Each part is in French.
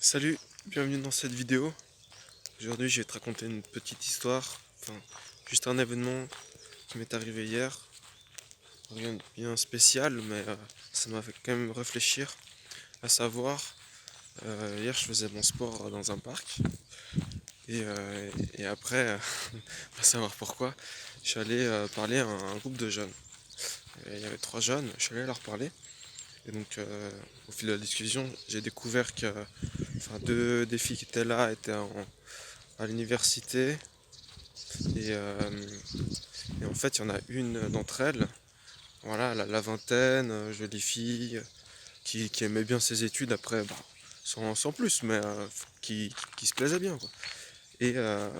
Salut, bienvenue dans cette vidéo. Aujourd'hui, je vais te raconter une petite histoire, juste un événement qui m'est arrivé hier. Rien de bien spécial, mais ça m'a fait quand même réfléchir. À savoir, hier, je faisais mon sport dans un parc et après, à savoir pourquoi, je suis allé parler à un groupe de jeunes. Et il y avait trois jeunes, je suis allé leur parler. Et donc, au fil de la discussion, j'ai découvert que deux des filles qui étaient là étaient à l'université. Et, euh, et en fait, il y en a une d'entre elles, voilà, la vingtaine, jolie fille, qui aimait bien ses études après, bah, sans plus, mais qui se plaisait bien, quoi. Et, euh,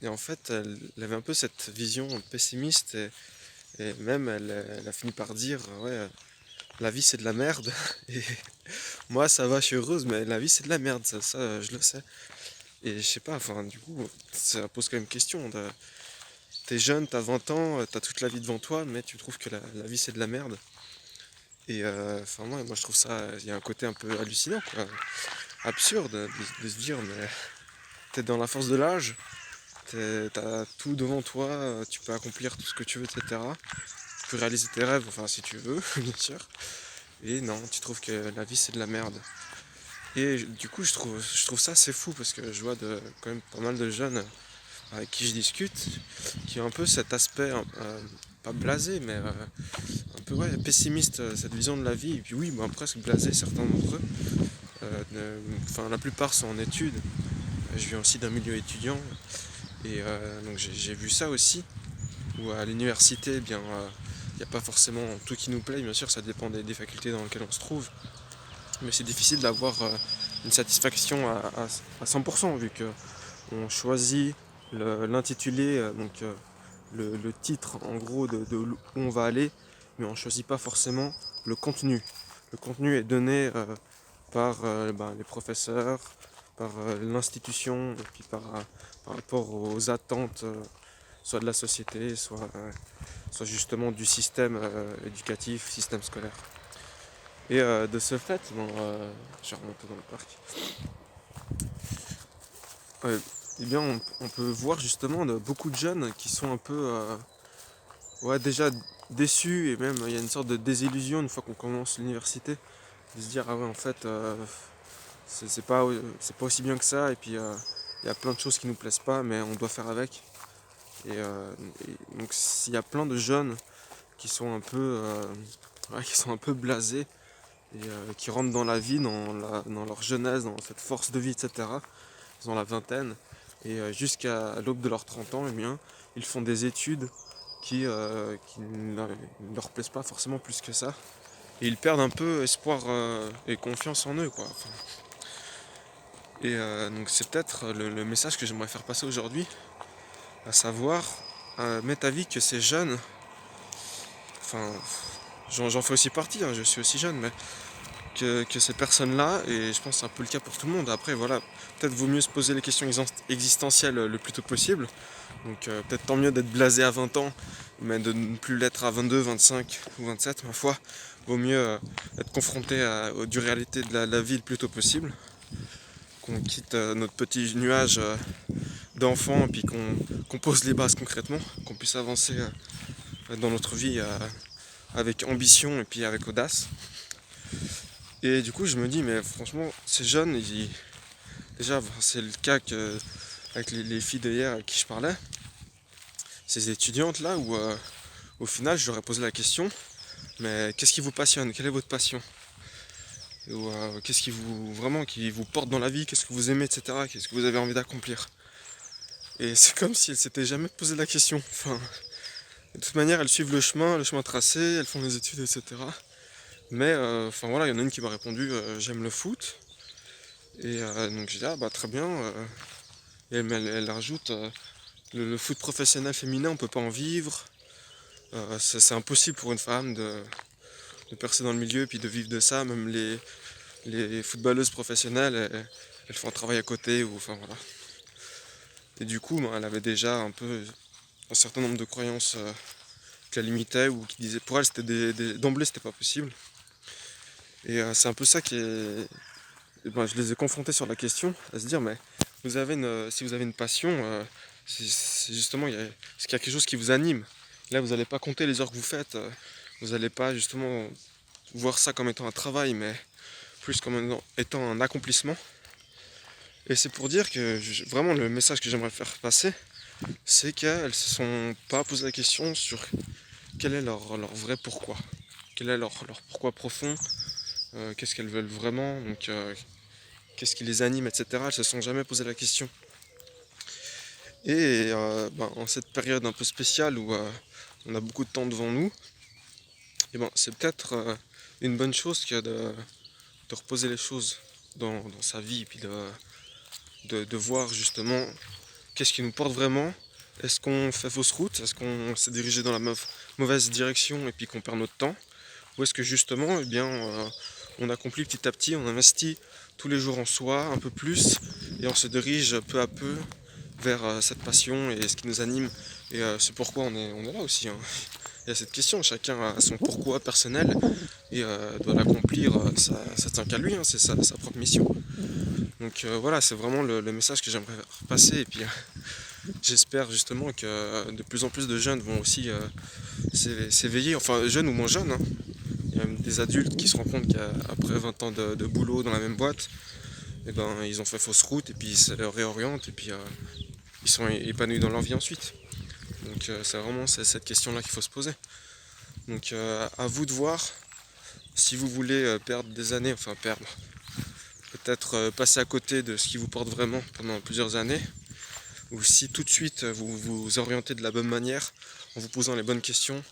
et en fait, elle avait un peu cette vision pessimiste et même elle a fini par dire, ouais, la vie c'est de la merde. Et moi, ça va, je suis heureuse, mais la vie c'est de la merde, ça, je le sais. Et je sais pas, du coup, ça pose quand même question. T'es jeune, t'as 20 ans, t'as toute la vie devant toi, mais tu trouves que la vie c'est de la merde. Et moi je trouve ça, il y a un côté un peu hallucinant, quoi. Absurde de se dire, mais t'es dans la force de l'âge, t'as tout devant toi, tu peux accomplir tout ce que tu veux, etc. Tu peux réaliser tes rêves, enfin si tu veux, bien sûr. Et non, tu trouves que la vie c'est de la merde. Et du coup je trouve ça assez fou parce que je vois quand même pas mal de jeunes avec qui je discute qui ont un peu cet aspect, pas blasé, mais un peu ouais, pessimiste, cette vision de la vie. Et puis oui, ben, presque blasé certains d'entre eux. La plupart sont en études. Je viens aussi d'un milieu étudiant. Et donc j'ai vu ça aussi. Où à l'université, eh bien, il n'y a pas forcément tout qui nous plaît. Bien sûr, ça dépend des facultés dans lesquelles on se trouve. Mais c'est difficile d'avoir une satisfaction à 100% vu que on choisit l'intitulé, le titre en gros de où on va aller, mais on ne choisit pas forcément le contenu. Le contenu est donné par les professeurs, par l'institution, et puis par rapport aux attentes, soit de la société, soit justement du système éducatif, système scolaire. Et de ce fait, je vais remonter dans le parc. Euh, eh bien, on peut voir justement beaucoup de jeunes qui sont un peu ouais, déjà déçus et même il y a une sorte de désillusion une fois qu'on commence l'université. De se dire, ah ouais, en fait, c'est pas aussi bien que ça et puis il y a plein de choses qui nous plaisent pas, mais on doit faire avec. Et, euh, et donc, s'il y a plein de jeunes qui sont un peu, ouais, qui sont un peu blasés et qui rentrent dans la vie, dans leur jeunesse, dans cette force de vie, etc. Ils ont la vingtaine et jusqu'à l'aube de leurs 30 ans, eh bien, ils font des études qui ne leur plaisent pas forcément plus que ça. Et ils perdent un peu espoir et confiance en eux, quoi. Donc c'est peut-être le message que j'aimerais faire passer aujourd'hui, à savoir, mets ta vie que ces jeunes, enfin, j'en fais aussi partie, hein, je suis aussi jeune, mais que ces personnes-là, et je pense que c'est un peu le cas pour tout le monde, après voilà, peut-être vaut mieux se poser les questions existentielles le plus tôt possible, donc peut-être tant mieux d'être blasé à 20 ans, mais de ne plus l'être à 22, 25 ou 27, ma foi, vaut mieux être confronté aux dures réalités de la vie le plus tôt possible, qu'on quitte notre petit nuage d'enfants et puis qu'on pose les bases concrètement, qu'on puisse avancer dans notre vie avec ambition et puis avec audace. Et du coup, je me dis, mais franchement, ces jeunes, déjà, c'est le cas avec les filles d'hier avec qui je parlais, ces étudiantes là, où au final, je leur ai posé la question, mais qu'est-ce qui vous passionne? Quelle est votre passion? Ou qu'est-ce qui vous vraiment qui vous porte dans la vie? Qu'est-ce que vous aimez, etc. Qu'est-ce que vous avez envie d'accomplir? Et c'est comme si elles s'étaient jamais posé la question. Enfin, de toute manière, elles suivent le chemin tracé, elles font les études, etc. Mais voilà, il y en a une qui m'a répondu j'aime le foot. Et donc j'ai dit ah bah très bien. Et elle rajoute le foot professionnel féminin, on peut pas en vivre. C'est impossible pour une femme de percer dans le milieu et puis de vivre de ça. Même les footballeuses professionnelles, elles font un travail à côté ou enfin voilà. Et du coup, elle avait déjà un peu un certain nombre de croyances qui la limitaient ou qui disaient pour elle c'était d'emblée c'était pas possible. Et c'est un peu ça je les ai confrontés sur la question, à se dire, mais si vous avez une passion, c'est justement, est-ce qu'il y a quelque chose qui vous anime? Là, vous n'allez pas compter les heures que vous faites, vous n'allez pas justement voir ça comme étant un travail, mais plus comme étant un accomplissement. Et c'est pour dire que vraiment le message que j'aimerais faire passer, c'est qu'elles se sont pas posé la question sur quel est leur vrai pourquoi. Quel est leur pourquoi profond, qu'est-ce qu'elles veulent vraiment, donc qu'est-ce qui les anime, etc. Elles se sont jamais posé la question. Et en cette période un peu spéciale où on a beaucoup de temps devant nous, et c'est peut-être une bonne chose que de reposer les choses dans sa vie, et puis de voir justement qu'est-ce qui nous porte vraiment. Est-ce qu'on fait fausse route? Est-ce qu'on s'est dirigé dans la mauvaise direction et puis qu'on perd notre temps? Ou est-ce que justement, on accomplit petit à petit, on investit tous les jours en soi un peu plus et on se dirige peu à peu vers cette passion et ce qui nous anime. Et c'est pourquoi on est là aussi, hein. Il y a cette question, chacun a son pourquoi personnel et doit l'accomplir, ça tient qu'à lui, hein, c'est sa propre mission. Donc voilà, c'est vraiment le message que j'aimerais passer. Et puis j'espère justement que de plus en plus de jeunes vont aussi s'éveiller, enfin jeunes ou moins jeunes, hein. Il y a même des adultes qui se rendent compte qu'après 20 ans de boulot dans la même boîte, ils ont fait fausse route et puis ça les réoriente et puis ils sont épanouis dans leur vie ensuite. Donc c'est vraiment cette question-là qu'il faut se poser. Donc à vous de voir si vous voulez perdre des années, enfin perdre, peut-être passer à côté de ce qui vous porte vraiment pendant plusieurs années, ou si tout de suite vous vous orientez de la bonne manière en vous posant les bonnes questions.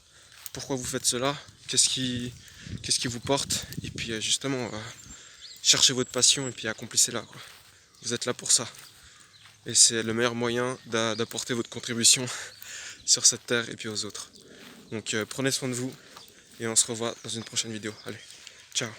Pourquoi vous faites cela? Qu'est-ce qui vous porte? Et puis justement, cherchez votre passion et puis accomplissez-la, quoi. Vous êtes là pour ça. Et c'est le meilleur moyen d'apporter votre contribution sur cette terre et puis aux autres. Donc prenez soin de vous et on se revoit dans une prochaine vidéo. Allez, ciao!